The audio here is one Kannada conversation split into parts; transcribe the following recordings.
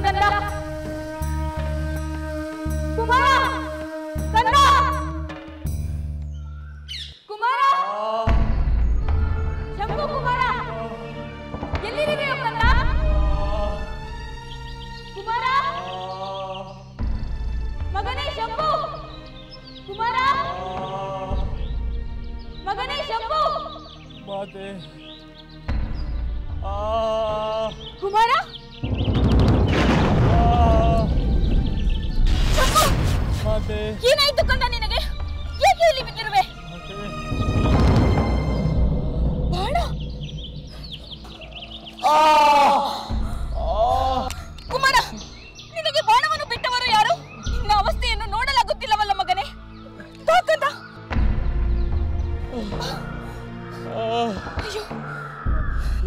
ಕಂದ ಕುಮಾರ ಕಂದ ಕುಮಾರ ಶಂಭು ಕುಮಾರ ಎಲ್ಲಿದ್ದೀಯೋ ಕಂದ ಕುಮಾರ ಮಗನೇ ಶಂಭು ಕುಮಾರ ಮಗನೇ ಶಂಭು ಮಾತೆ ಕುಮಾರ ಮಾತೆ ಏನಾಯ್ತು ಕಂದ ನಿನಗೆ ಏಕೆ ಇಲ್ಲಿ ಬಿದ್ದಿರುವೆ ಬಾಣ ಕುಮಾರ ನಿನಗೆ ಬಾಣವನ್ನು ಬಿಟ್ಟವರು ಯಾರು ನಿನ್ನ ಅವಸ್ಥೆಯನ್ನು ನೋಡಲಾಗುತ್ತಿಲ್ಲವಲ್ಲ ಮಗನೇ ಕಂದ ಅಯ್ಯೋ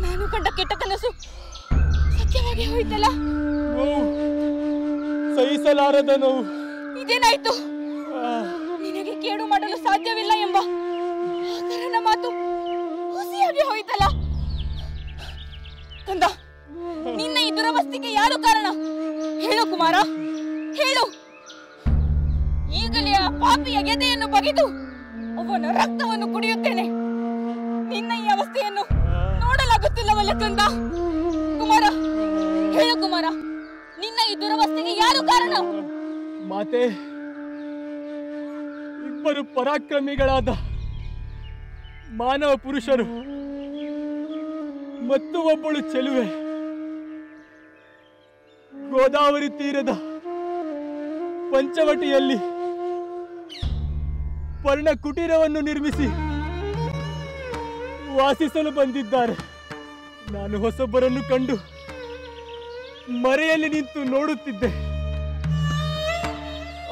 ನಾನು ಕಂಡ ಕೆಟ್ಟ ಕನಸು ಸತ್ಯವಾಗಿ ಹೋಯ್ತಲ್ಲ ಸಹಿಸಲಾರದ ನೋವು ಇದೇನಾಯ್ತು ನಿನಗೆ ಕೇಡು ಮಾಡಲು ಸಾಧ್ಯವಿಲ್ಲ ಎಂಬ ಆತರನ ಮಾತು ಹುಸಿಯಾಗಿ ಹೋಯ್ತಲ್ಲ ಕಂದ ನಿನ್ನ ಈ ದುರವಸ್ಥೆಗೆ ಯಾರು ಕಾರಣ ಹೇಳು ಕುಮಾರ ಹೇಳು ಈಗಲೇ ಆ ಪಾಪಿಯ ಎದೆಯನ್ನು ಬಗೆದು ಅವನ ರಕ್ತವನ್ನು ಕುಡಿಯುತ್ತೇನೆ ನಿನ್ನ ಈ ಅವಸ್ಥೆಯನ್ನು ನೋಡಲಾಗುತ್ತಿಲ್ಲವಲ್ಲ ಕಂದ ಕುಮಾರ ಹೇಳು ಕುಮಾರ ನಿನ್ನ ಈ ದುರವಸ್ಥೆಗೆ ಯಾರು ಕಾರಣ ಮಾತೆ ಇಬ್ಬರು ಪರಾಕ್ರಮಿಗಳಾದ ಮಾನವ ಪುರುಷರು ಮತ್ತು ಒಬ್ಬಳು ಚೆಲುವೆ ಗೋದಾವರಿ ತೀರದ ಪಂಚವಟಿಯಲ್ಲಿ ಪರ್ಣ ಕುಟೀರವನ್ನು ನಿರ್ಮಿಸಿ ವಾಸಿಸಲು ಬಂದಿದ್ದಾರೆ. ನಾನು ಹೊಸಬರನ್ನು ಕಂಡು ಮರೆಯಲ್ಲಿ ನಿಂತು ನೋಡುತ್ತಿದ್ದೆ.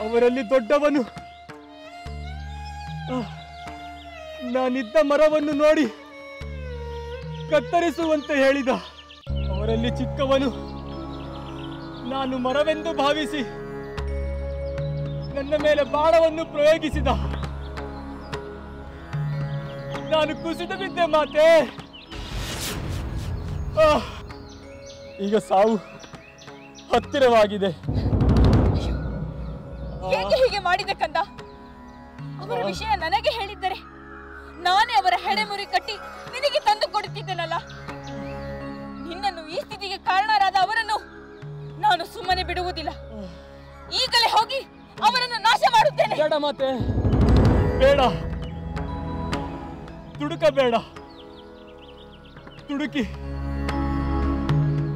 ಅವರಲ್ಲಿ ದೊಡ್ಡವನು ನಾನಿದ್ದ ಮರವನ್ನು ನೋಡಿ ಕತ್ತರಿಸುವಂತೆ ಹೇಳಿದ. ಅವರಲ್ಲಿ ಚಿಕ್ಕವನು ನಾನು ಮರವೆಂದು ಭಾವಿಸಿ ನನ್ನ ಮೇಲೆ ಬಾಣವನ್ನು ಪ್ರಯೋಗಿಸಿದ. ನಾನು ಕುಸಿದು ಬಿದ್ದೆ ಮಾತೆ. ಈಗ ಸಾವು ಹತ್ತಿರವಾಗಿದೆ. ಹೇಗೆ ಹೀಗೆ ಮಾಡಿದೆ ಕಂದ? ಅವರ ವಿಷಯ ನನಗೆ ಹೇಳಿದ್ದರೆ ನಾನೇ ಅವರ ಹೆಡೆಮುರಿ ಕಟ್ಟಿ ನಿನಗೆ ತಂದು ಕೊಡುತ್ತಿದ್ದೇನಲ್ಲ. ನಿನ್ನನ್ನು ಈ ಸ್ಥಿತಿಗೆ ಕಾರಣರಾದ ಅವರನ್ನು ನಾನು ಸುಮ್ಮನೆ ಬಿಡುವುದಿಲ್ಲ. ಈಗಲೇ ಹೋಗಿ ಅವರನ್ನು ನಾಶ ಮಾಡುತ್ತೇನೆ. ಬೇಡ ಮಾತೆ, ಬೇಡ. ತುಡುಕಬೇಡ. ತುಡುಕಿ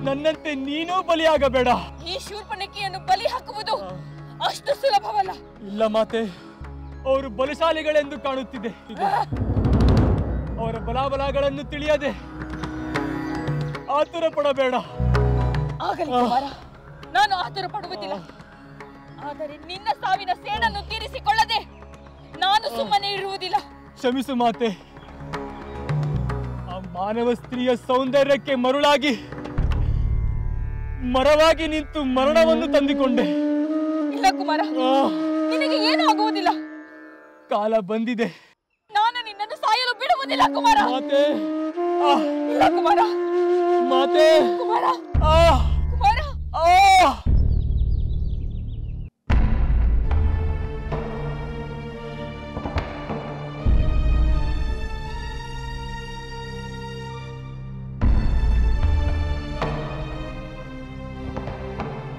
ನನ್ನಂತೆ ನೀನೂ ಬಲಿಯಾಗಬೇಡ. ಈ ಶೂರ್ಪಣಖಿಯನ್ನು ಬಲಿ ಹಾಕುವುದು ಅಷ್ಟು ಸುಲಭವಲ್ಲ. ಇಲ್ಲ ಮಾತೆ, ಅವರು ಬಲಶಾಲಿಗಳೆಂದು ಕಾಣುತ್ತಿದೆ. ಅವರ ಬಲಾಬಲಗಳನ್ನು ತಿಳಿಯದೆ ಆತುರ ಪಡಬೇಡ. ಆಗಲಿ ಕುಮಾರ, ನಾನು ಆತುರ ಪಡುವುದಿಲ್ಲ. ಆದರೆ ನಿನ್ನ ಸಾವಿನ ಸೇಡನ್ನು ತೀರಿಸಿಕೊಳ್ಳದೆ ನಾನು ಸುಮ್ಮನೆ ಇರುವುದಿಲ್ಲ. ಕ್ಷಮಿಸು ಮಾತೆ. ಆ ಮಾನವ ಸ್ತ್ರೀಯ ಸೌಂದರ್ಯಕ್ಕೆ ಮರುಳಾಗಿ ಮರವಾಗಿ ನಿಂತು ಮರಣವನ್ನು ತಂದುಕೊಂಡೆ. ಇಲ್ಲ ಕುಮಾರ, ನಿನಗೆ ಏನೂ ಆಗುವುದಿಲ್ಲ. ಕಾಲ ಬಂದಿದೆ. ನಾನು ನಿನ್ನನ್ನು ಸಾಯಲು ಬಿಡುವುದಿಲ್ಲ ಕುಮಾರ. ಮಾತೆ, ಇಲ್ಲ ಕುಮಾರ. ಮಾತೆ, ಕುಮಾರ, ಕುಮಾರ.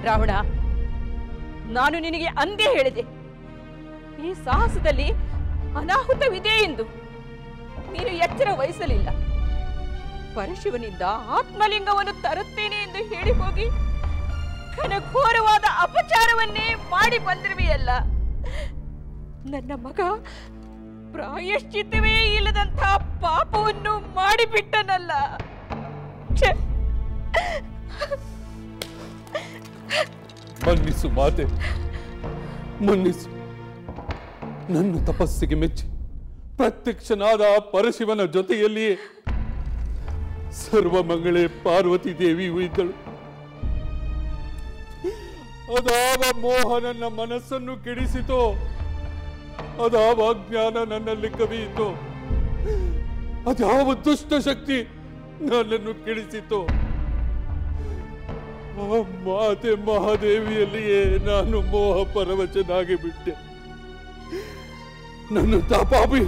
ರಾವಣ, ನಾನು ನಿನಗೆ ಅಂದೇ ಹೇಳಿದೆ, ಈ ಸಾಹಸದಲ್ಲಿ ಅನಾಹುತವಿದೆ ಎಂದು. ನೀನು ಎಚ್ಚರ ವಹಿಸಲಿಲ್ಲ. ಪರಶಿವನಿಂದ ಆತ್ಮಲಿಂಗವನ್ನು ತರುತ್ತೇನೆ ಎಂದು ಹೇಳಿ ಹೋಗಿ ಘನಘೋರವಾದ ಅಪಚಾರವನ್ನೇ ಮಾಡಿ ಬಂದಿರುವೆಯಲ್ಲ. ನನ್ನ ಮಗ ಪ್ರಾಯಶ್ಚಿತ್ತವೇ ಇಲ್ಲದಂತಹ ಪಾಪವನ್ನು ಮಾಡಿಬಿಟ್ಟನಲ್ಲ. ಮನ್ನಿಸು ಮಾತೆ, ಮನ್ನಿಸು. ನನ್ನ ತಪಸ್ಸಿಗೆ ಮೆಚ್ಚಿ ಪ್ರತ್ಯಕ್ಷನಾದ ಪರಶಿವನ ಜೊತೆಯಲ್ಲಿಯೇ ಸರ್ವಮಂಗಳೇ ಪಾರ್ವತಿ ದೇವಿಯೂ ಇದ್ದಳು. ಅದಾವ ಮೋಹ ನನ್ನ ಮನಸ್ಸನ್ನು ಕೆಡಿಸಿತೋ, ಅದಾವ ಅಜ್ಞಾನ ನನ್ನಲ್ಲಿ ಕವಿಯಿತೋ, ಅದ್ಯಾವ ದುಷ್ಟ ಶಕ್ತಿ ನನ್ನನ್ನು ಕೆಡಿಸಿತೋ, ಮಾತೆ ಮಹಾದೇವಿಯಲ್ಲಿಯೇ ನಾನು ಮೋಹ ಪರವಶನಾಗಿ ಬಿಟ್ಟೆ. ನನ್ನ ತಾಪಾಪಿ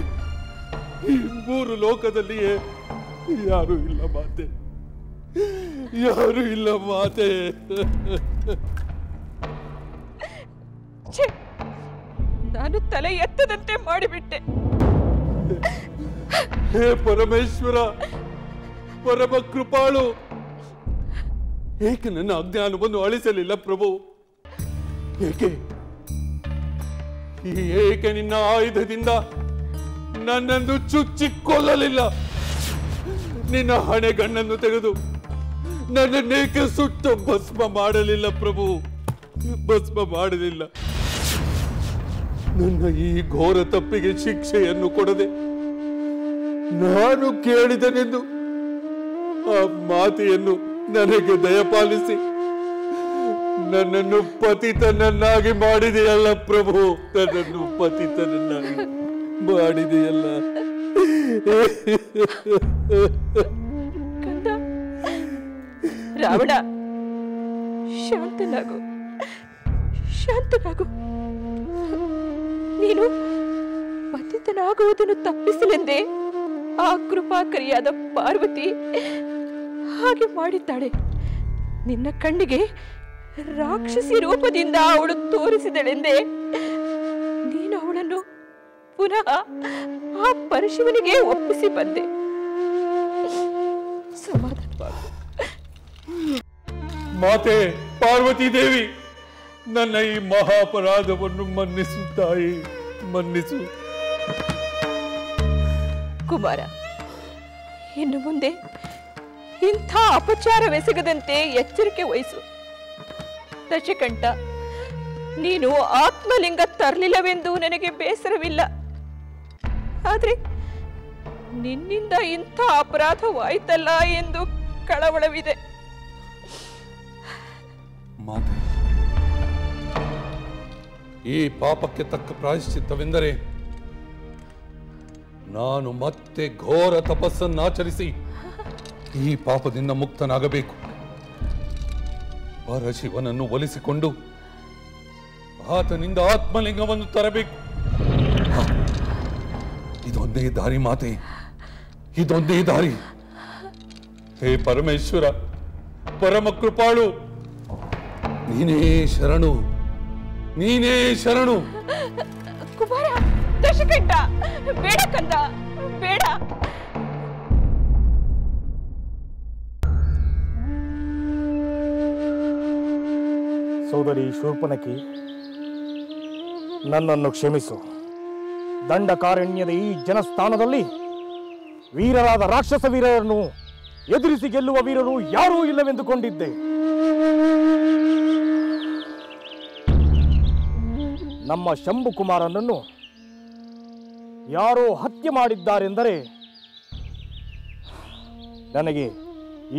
ಈ 3 ಲೋಕದಲ್ಲಿಯೇ ಯಾರು ಇಲ್ಲ ಮಾತೆ, ಯಾರು ಇಲ್ಲ ಮಾತೆ. ನಾನು ತಲೆ ಎತ್ತದಂತೆ ಮಾಡಿಬಿಟ್ಟೆ. ಹೇ ಪರಮೇಶ್ವರ, ಪರಮ ಕೃಪಾಳು, ಏಕೆ ನನ್ನ ಅಜ್ಞಾನವನ್ನು ಅಳಿಸಲಿಲ್ಲ ಪ್ರಭು? ಏಕೆ ನಿನ್ನ ಆಯುಧದಿಂದ ನನ್ನನ್ನು ಚುಚ್ಚಿಕೊಳ್ಳಲಿಲ್ಲ? ನಿನ್ನ ಹಣೆಗಣ್ಣನ್ನು ತೆಗೆದು ನನ್ನನ್ನೇಕೆ ಸುಟ್ಟು ಭಸ್ಮ ಮಾಡಲಿಲ್ಲ ಪ್ರಭು? ಭಸ್ಮ ಮಾಡಲಿಲ್ಲ. ನನ್ನ ಈ ಘೋರ ತಪ್ಪಿಗೆ ಶಿಕ್ಷೆಯನ್ನು ಕೊಡದೆ ನಾನು ಕೇಳಿದನೆಂದು ಆ ಮಾತೆಯನ್ನು ನನಗೆ ದಯಪಾಲಿಸಿ ನನ್ನನ್ನು ಪತಿತನನ್ನಾಗಿ ಮಾಡಿದೆಯಲ್ಲ ಪ್ರಭು, ನನ್ನನ್ನು ಪತಿತನನ್ನಾಗಿ ಮಾಡಿದೆಯಲ್ಲ. ರಾವಣ, ಶಾಂತನಾಗು, ಶಾಂತನಾಗು. ನೀನು ಪತಿತನಾಗುವುದನ್ನು ತಪ್ಪಿಸಲೆಂದೇ ಆ ಕೃಪಾಕರಿಯಾದ ಪಾರ್ವತಿ ಹಾಗೆ ಮಾಡಿದ್ದಾಳೆ. ನಿನ್ನ ಕಣ್ಣಿಗೆ ರಾಕ್ಷಸಿ ರೂಪದಿಂದ ಅವಳು ತೋರಿಸಿದಳೆಂದೇ ನೀನು ಅವಳನ್ನು ಪುನಃ ಆ ಪರಶಿವನಿಗೆ ಒಪ್ಪಿಸಿ ಬಂದೆ. ಸಮಾಧಾನವಾಗು. ಮಾತೆ ಪಾರ್ವತಿ ದೇವಿ, ನನ್ನ ಈ ಮಹಾಪರಾಧವನ್ನು ಮನ್ನಿಸು ತಾಯಿ, ಮನ್ನಿಸು. ಕುಮಾರ, ಇನ್ನು ಮುಂದೆ ಇಂಥ ಅಪಚಾರವೆಸಗದಂತೆ ಎಚ್ಚರಿಕೆ ವಹಿಸು. ದಶಕಂಠ, ನೀನು ಆತ್ಮಲಿಂಗ ತರಲಿಲ್ಲವೆಂದು ನನಗೆ ಬೇಸರವಿಲ್ಲ. ಆದ್ರೆ ನಿನ್ನಿಂದ ಇಂಥ ಅಪರಾಧವಾಯಿತಲ್ಲ ಎಂದು ಕಳವಳವಿದೆ. ಮಾತೆ, ಈ ಪಾಪಕ್ಕೆ ತಕ್ಕ ಪ್ರಾಯಶ್ಚಿತ್ತವೆಂದರೆ ನಾನು ಮತ್ತೆ ಘೋರ ತಪಸ್ಸನ್ನಾಚರಿಸಿ ಈ ಪಾಪದಿಂದ ಮುಕ್ತನಾಗಬೇಕು. ಪರಶಿವನನ್ನು ಒಲಿಸಿಕೊಂಡು ಆತನಿಂದ ಆತ್ಮಲಿಂಗವನ್ನು ತರಬೇಕು. ಇದೊಂದೇ ದಾರಿ ಮಾತೆ, ಇದೊಂದೇ ದಾರಿ. ಹೇ ಪರಮೇಶ್ವರ, ಪರಮ ಕೃಪಾಳು, ನೀನೇ ಶರಣು, ನೀನೇ ಶರಣು. ಕುಮಾರ, ದಶಕಂಠ, ಬೇಡ ಕಂದ, ಬೇಡ. ಸೋದರಿ ಶೂರ್ಪನಖಿ, ನನ್ನನ್ನು ಕ್ಷಮಿಸು. ದಂಡಕಾರಣ್ಯದ ಈ ಜನಸ್ಥಾನದಲ್ಲಿ ವೀರರಾದ ರಾಕ್ಷಸ ವೀರರನ್ನು ಎದುರಿಸಿ ಗೆಲ್ಲುವ ವೀರರು ಯಾರೂ ಇಲ್ಲವೆಂದುಕೊಂಡಿದ್ದೆ. ನಮ್ಮ ಶಂಭುಕುಮಾರನನ್ನು ಯಾರೋ ಹತ್ಯೆ ಮಾಡಿದ್ದಾರೆಂದರೆ ನನಗೆ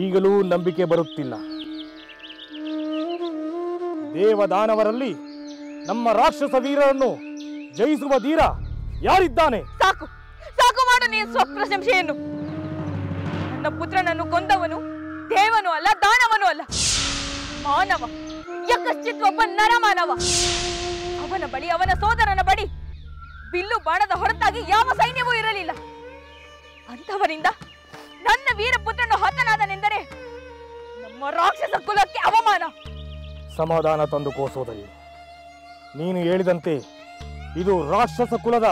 ಈಗಲೂ ನಂಬಿಕೆ ಬರುತ್ತಿಲ್ಲ. ದೇವದಾನವರಲ್ಲಿ ನಮ್ಮ ರಾಕ್ಷಸ ವೀರರನ್ನು ಜಯಿಸುವ ಧೀರ ಯಾರಿದ್ದಾನೆ? ಸಾಕು ಸಾಕು ಮಾಡು ನೀನು ಸ್ವಪ್ರಶಂಸೆಯನ್ನು. ನನ್ನ ಪುತ್ರನನ್ನು ಕೊಂದವನು ದೇವನು ಅಲ್ಲ, ದಾನವನು ಅಲ್ಲ, ಮಾನವ. ಯಕಶ್ಚಿತ್ ಒಬ್ಬ ನರಮಾನವ. ಅವನ ಬಳಿ, ಅವನ ಸೋದರನ ಬಳಿ ಬಿಲ್ಲು ಬಾಣದ ಹೊರತಾಗಿ ಯಾವ ಸೈನ್ಯವೂ ಇರಲಿಲ್ಲ. ಅಂಥವರಿಂದ ನನ್ನ ವೀರಪುತ್ರನು ಹತನಾದನೆಂದರೆ ನಮ್ಮ ರಾಕ್ಷಸ ಕುಲಕ್ಕೆ ಅವಮಾನ. ಸಮಾಧಾನ ತಂದುಕೋ ಸೋದರಿ. ನೀನು ಹೇಳಿದಂತೆ ಇದು ರಾಕ್ಷಸ ಕುಲದ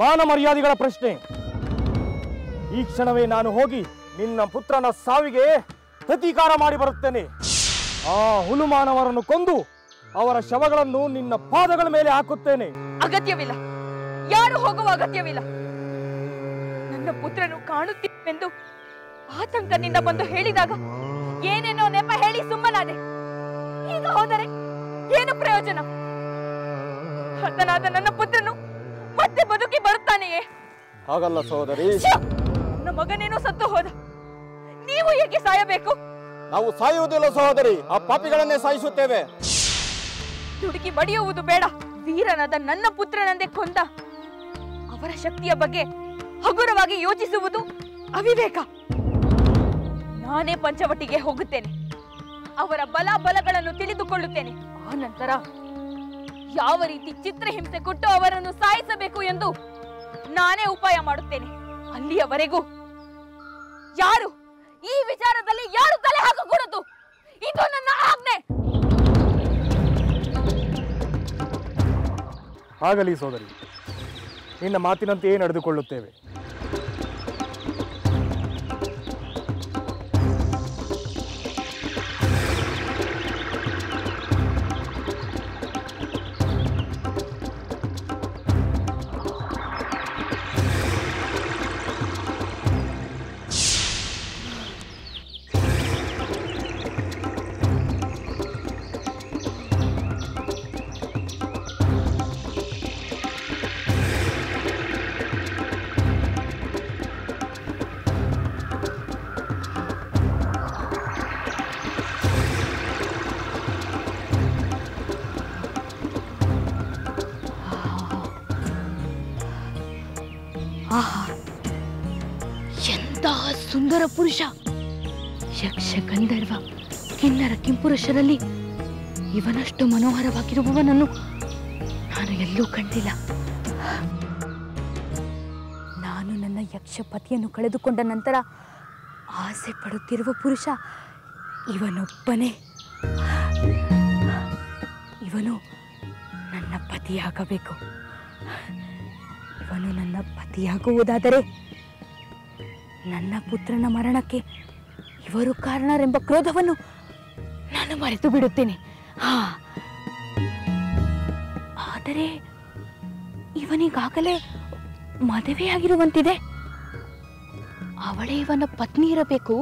ಮಾನ ಮರ್ಯಾದೆಗಳ ಪ್ರಶ್ನೆ. ಈ ಕ್ಷಣವೇ ನಾನು ಹೋಗಿ ನಿನ್ನ ಪುತ್ರನ ಸಾವಿಗೆ ಪ್ರತೀಕಾರ ಮಾಡಿ ಬರುತ್ತೇನೆ. ಆ ಹುಲುಮಾನವರನ್ನು ಕೊಂದು ಅವರ ಶವಗಳನ್ನು ನಿನ್ನ ಪಾದಗಳ ಮೇಲೆ ಹಾಕುತ್ತೇನೆ. ಅಗತ್ಯವಿಲ್ಲ, ಯಾರು ಹೋಗುವ ಅಗತ್ಯವಿಲ್ಲ. ನನ್ನ ಪುತ್ರನು ಕಾಣುತ್ತಿವೆಂದು ಆತಂಕದಿಂದ ಬಂದು ಹೇಳಿದಾಗ ಏನೇನೋ ನೆಪ ಹೇಳಿ ಸುಮ್ಮನಾದೆ. ಈಗ ಹೋದರೆ ಏನು ಪ್ರಯೋಜನ? ಹತನಾದ ನನ್ನ ಪುತ್ರನು ಮತ್ತೆ ಬದುಕಿ ಬರುತ್ತಾನೆಯೇ? ಹಾಗಲ್ಲ ಸಹೋದರಿ. ನನ್ನ ಮಗನೇನೋ ಸತ್ತು ಹೋದ, ನೀವು ಏಕೆ ಸಾಯಬೇಕು? ನಾವು ಸಾಯುವುದಿಲ್ಲ ಸಹೋದರಿ, ಆ ಪಾಪಿಗಳನ್ನೇ ಸಾಯಿಸುತ್ತೇವೆ. ದುಡುಕಿ ಬಡಿಯುವುದು ಬೇಡ. ವೀರನಾದ ನನ್ನ ಪುತ್ರನಂದೇ ಕೊಂದ ಅವರ ಶಕ್ತಿಯ ಬಗ್ಗೆ ಹಗುರವಾಗಿ ಯೋಚಿಸುವುದು ಅವಿವೇಕ. ನಾನೇ ಪಂಚವಟಿಗೆ ಹೋಗುತ್ತೇನೆ. ಅವರ ಬಲಗಳನ್ನು ತಿಳಿದುಕೊಳ್ಳುತ್ತೇನೆ. ಆ ನಂತರ ಯಾವ ರೀತಿ ಚಿತ್ರಹಿಂಸೆ ಕೊಟ್ಟು ಅವರನ್ನು ಸಾಯಿಸಬೇಕು ಎಂದು ನಾನೇ ಉಪಾಯ ಮಾಡುತ್ತೇನೆ. ಅಲ್ಲಿಯವರೆಗೂ ಯಾರು ಈ ವಿಚಾರದಲ್ಲಿ ಯಾರು ತಲೆ ಹಾಕಕೂಡದು. ಇದು ನನ್ನ ಆಜ್ಞೆ. ಆಗಲಿ ಸೋದರಿ, ನಿನ್ನ ಮಾತಿನಂತೆಯೇ ನಡೆದುಕೊಳ್ಳುತ್ತೇವೆ. ಎಂತಹ ಸುಂದರ ಪುರುಷ! ಯಕ್ಷ ಗಂಧರ್ವ ಕಿನ್ನರ ಕಿಂಪುರುಷರಲ್ಲಿ ಇವನಷ್ಟು ಮನೋಹರವಾಗಿರುವವನನ್ನು ನಾನು ಎಲ್ಲೂ ಕಂಡಿಲ್ಲ. ನಾನು ನನ್ನ ಯಕ್ಷ ಪತಿಯನ್ನು ಕಳೆದುಕೊಂಡ ನಂತರ ಆಸೆ ಪಡುತ್ತಿರುವ ಪುರುಷ ಇವನೊಬ್ಬನೇ. ಇವನು ನನ್ನ ಪತಿಯಾಗಬೇಕು. ಇವನು ನನ್ನ ಪತಿಯಾಗುವುದಾದರೆ ನನ್ನ ಪುತ್ರನ ಮರಣಕ್ಕೆ ಇವರು ಕಾರಣರೆಂಬ ಕ್ರೋಧವನ್ನು ನಾನು ಮರೆತು ಬಿಡುತ್ತೇನೆ. ಆದರೆ ಇವನಿಗಾಗಲೇ ಮದುವೆಯಾಗಿರುವಂತಿದೆ. ಅವಳೇ ಇವನ ಪತ್ನಿ ಇರಬೇಕು.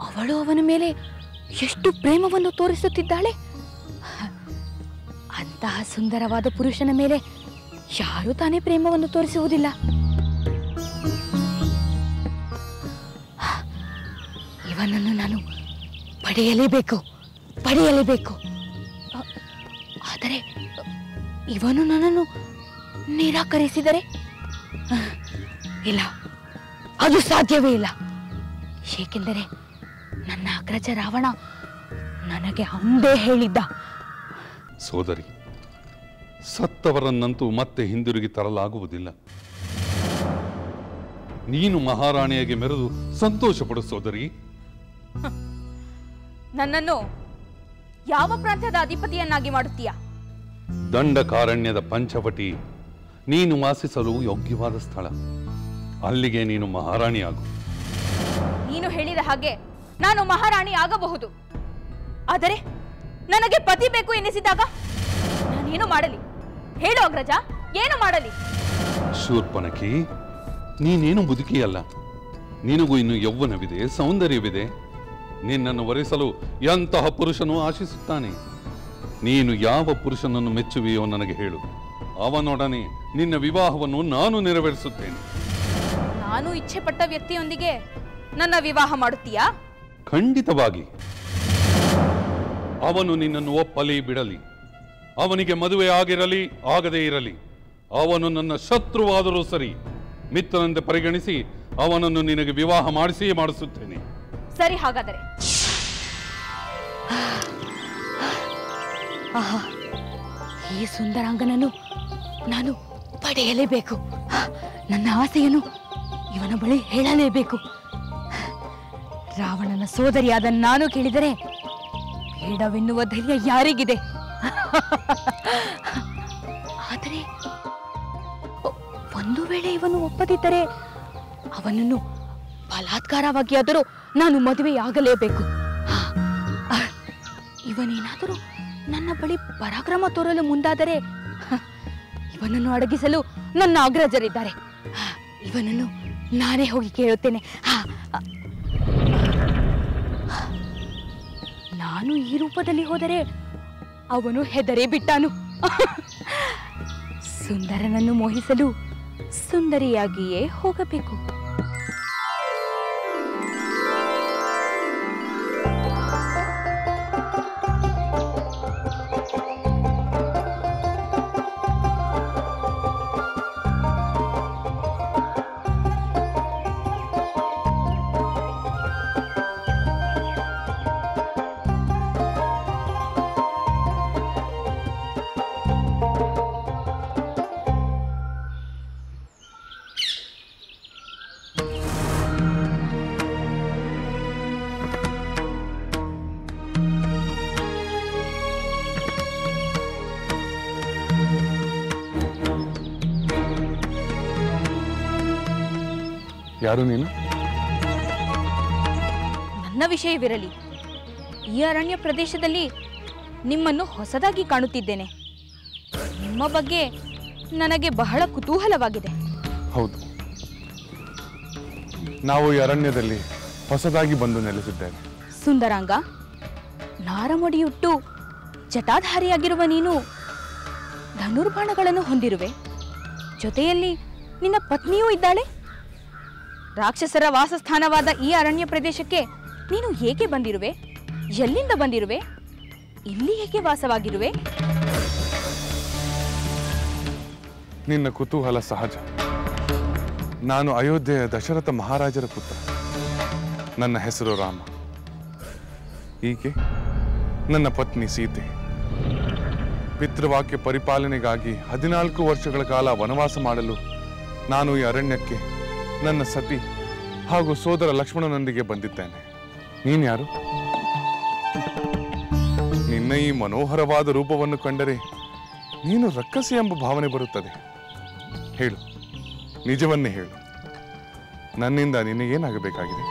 ಅವಳು ಅವನ ಮೇಲೆ ಎಷ್ಟು ಪ್ರೇಮವನ್ನು ತೋರಿಸುತ್ತಿದ್ದಾಳೆ. ಅಂತಹ ಸುಂದರವಾದ ಪುರುಷನ ಮೇಲೆ ಯಾರೂ ತಾನೇ ಪ್ರೇಮವನ್ನು ತೋರಿಸುವುದಿಲ್ಲ. ಇವನನ್ನು ನಾನು ಪಡೆಯಲೇಬೇಕು. ಆದರೆ ಇವನು ನನ್ನನ್ನು ನಿರಾಕರಿಸಿದರೆ ಇಲ್ಲ, ಅದು ಸಾಧ್ಯವೇ ಇಲ್ಲ. ಏಕೆಂದರೆ ನನ್ನ ಅಗ್ರಜ ರಾವಣ ನನಗೆ ಅಂದೇ ಹೇಳಿದ್ದ. ಸೋದರಿ, ಸತ್ತವರನ್ನಂತೂ ಮತ್ತೆ ಹಿಂದಿರುಗಿ ತರಲಾಗುವುದಿಲ್ಲ. ನೀನು ಮಹಾರಾಣಿಯಾಗಿ ಮೆರೆದು ಸಂತೋಷ ಪಡು ಸೋದರಿ. ನನ್ನನ್ನು ಯಾವ ಪ್ರಾಂತ್ಯದ ಅಧಿಪತಿಯನ್ನಾಗಿ ಮಾಡುತ್ತೀಯಾ? ದಂಡಕಾರಣ್ಯದ ಪಂಚವಟಿ ನೀನು ವಾಸಿಸಲು ಯೋಗ್ಯವಾದ ಸ್ಥಳ. ಅಲ್ಲಿಗೆ ನೀನು ಮಹಾರಾಣಿಯಾಗು. ನೀನು ಹೇಳಿದ ಹಾಗೆ ನಾನು ಮಹಾರಾಣಿ ಆಗಬಹುದು. ಆದರೆ ನನಗೆ ಪತಿ ಬೇಕು ಎನಿಸಿದಾಗ ನಾನೇನು ಮಾಡಲಿ? ಹೇಳು ಅಗ್ರಜ, ಏನು ಮಾಡಲಿ? ಶೂರ್ಪನಖಿ, ನೀನೇನು ಮುದುಕಿಯಲ್ಲ. ನಿನಗೂ ಇನ್ನು ಯೌವನವಿದೆ, ಸೌಂದರ್ಯವಿದೆ. ನಿನ್ನನ್ನು ವರಿಸಲು ಎಂತಹ ಪುರುಷನು ಆಶಿಸುತ್ತಾನೆ. ನೀನು ಯಾವ ಪುರುಷನನ್ನು ಮೆಚ್ಚುವೆಯೋ ನನಗೆ ಹೇಳು. ಅವನೊಡನೆ ನಿನ್ನ ವಿವಾಹವನ್ನು ನಾನು ನೆರವೇರಿಸುತ್ತೇನೆ. ನಾನು ಇಚ್ಛೆ ಪಟ್ಟ ವ್ಯಕ್ತಿಯೊಂದಿಗೆ ನನ್ನ ವಿವಾಹ ಮಾಡುತ್ತೀಯಾ? ಖಂಡಿತವಾಗಿ. ಅವನು ನಿನ್ನನ್ನು ಒಪ್ಪಲಿ ಬಿಡಲಿ, ಅವನಿಗೆ ಮದುವೆ ಆಗಿರಲಿ ಆಗದೇ ಇರಲಿ, ಅವನು ನನ್ನ ಶತ್ರುವಾದರೂ ಸರಿ, ಮಿತ್ರನೆಂದು ಪರಿಗಣಿಸಿ ಅವನನ್ನು ನಿನಗೆ ವಿವಾಹ ಮಾಡಿಸಿಯೇ ಮಾಡಿಸುತ್ತೇನೆ. ಸರಿ, ಹಾಗಾದರೆ. ಈ ಸುಂದರಾಂಗನನ್ನು ನಾನು ಪಡೆಯಲೇಬೇಕು. ನನ್ನ ಆಸೆಯನ್ನು ಇವನ ಬಳಿ ಹೇಳಲೇಬೇಕು. ರಾವಣನ ಸೋದರಿಯಾದ ನಾನು ಕೇಳಿದರೆ ಬೇಡವೆನ್ನುವ ಧೈರ್ಯ ಯಾರಿಗಿದೆ? ಆದರೆ ಒಂದು ವೇಳೆ ಇವನು ಒಪ್ಪದಿದ್ದರೆ ಅವನನ್ನು ಬಲಾತ್ಕಾರವಾಗಿ ಆದರೂ ನಾನು ಮದುವೆಯಾಗಲೇಬೇಕು. ಇವನೇನಾದರೂ ನನ್ನ ಬಳಿ ಪರಾಕ್ರಮ ತೋರಲು ಮುಂದಾದರೆ ಇವನನ್ನು ಅಡಗಿಸಲು ನನ್ನ ಅಗ್ರಜರಿದ್ದಾರೆ. ಇವನನ್ನು ನಾನೇ ಹೋಗಿ ಕೇಳುತ್ತೇನೆ. ನಾನು ಈ ರೂಪದಲ್ಲಿ ಹೋದರೆ ಅವನು ಹೆದರೇ ಬಿಟ್ಟಾನು. ಸುಂದರನನ್ನು ಮೋಹಿಸಲು ಸುಂದರಿಯಾಗಿಯೇ ಹೋಗಬೇಕು. ಯಾರು ನೀನು? ನನ್ನ ವಿಷಯವಿರಲಿ, ಈ ಅರಣ್ಯ ಪ್ರದೇಶದಲ್ಲಿ ನಿಮ್ಮನ್ನು ಹೊಸದಾಗಿ ಕಾಣುತ್ತಿದ್ದೇನೆ. ನಿಮ್ಮ ಬಗ್ಗೆ ನನಗೆ ಬಹಳ ಕುತೂಹಲವಾಗಿದೆ. ಹೌದು, ನಾವು ಈ ಅರಣ್ಯದಲ್ಲಿ ಹೊಸದಾಗಿ ಬಂದು ನೆಲೆಸಿದ್ದೇವೆ. ಸುಂದರಾಂಗ, ನಾರಮಡಿಯುಟ್ಟು ಜಟಾಧಾರಿಯಾಗಿರುವ ನೀನು ಧನುರ್ಬಾಣಗಳನ್ನು ಹೊಂದಿರುವೆ. ಜೊತೆಯಲ್ಲಿ ನಿನ್ನ ಪತ್ನಿಯೂ ಇದ್ದಾಳೆ. ರಾಕ್ಷಸರ ವಾಸಸ್ಥಾನವಾದ ಈ ಅರಣ್ಯ ಪ್ರದೇಶಕ್ಕೆ ನೀನು ಏಕೆ ಬಂದಿರುವೆ? ಎಲ್ಲಿಂದ ಬಂದಿರುವೆ? ಇಲ್ಲಿ ಏಕೆ ವಾಸವಾಗಿರುವೆ? ನಿನ್ನ ಕುತೂಹಲ ಸಹಜ. ನಾನು ಅಯೋಧ್ಯೆಯ ದಶರಥ ಮಹಾರಾಜರ ಪುತ್ರ. ನನ್ನ ಹೆಸರು ರಾಮ. ಈಕೆ ನನ್ನ ಪತ್ನಿ ಸೀತೆ. ಪಿತೃವಾಕ್ಯ ಪರಿಪಾಲನೆಗಾಗಿ 14 ವರ್ಷಗಳ ಕಾಲ ವನವಾಸ ಮಾಡಲು ನಾನು ಈ ಅರಣ್ಯಕ್ಕೆ ನನ್ನ ಸತಿ ಹಾಗೂ ಸೋದರ ಲಕ್ಷ್ಮಣನೊಂದಿಗೆ ಬಂದಿದ್ದೇನೆ. ನೀನ್ಯಾರು? ನಿನ್ನ ಈ ಮನೋಹರವಾದ ರೂಪವನ್ನು ಕಂಡರೆ ನೀನು ರಕ್ಕಸಿ ಎಂಬ ಭಾವನೆ ಬರುತ್ತದೆ. ಹೇಳು, ನಿಜವನ್ನೇ ಹೇಳು. ನನ್ನಿಂದ ನಿನಗೇನಾಗಬೇಕಾಗಿದೆ?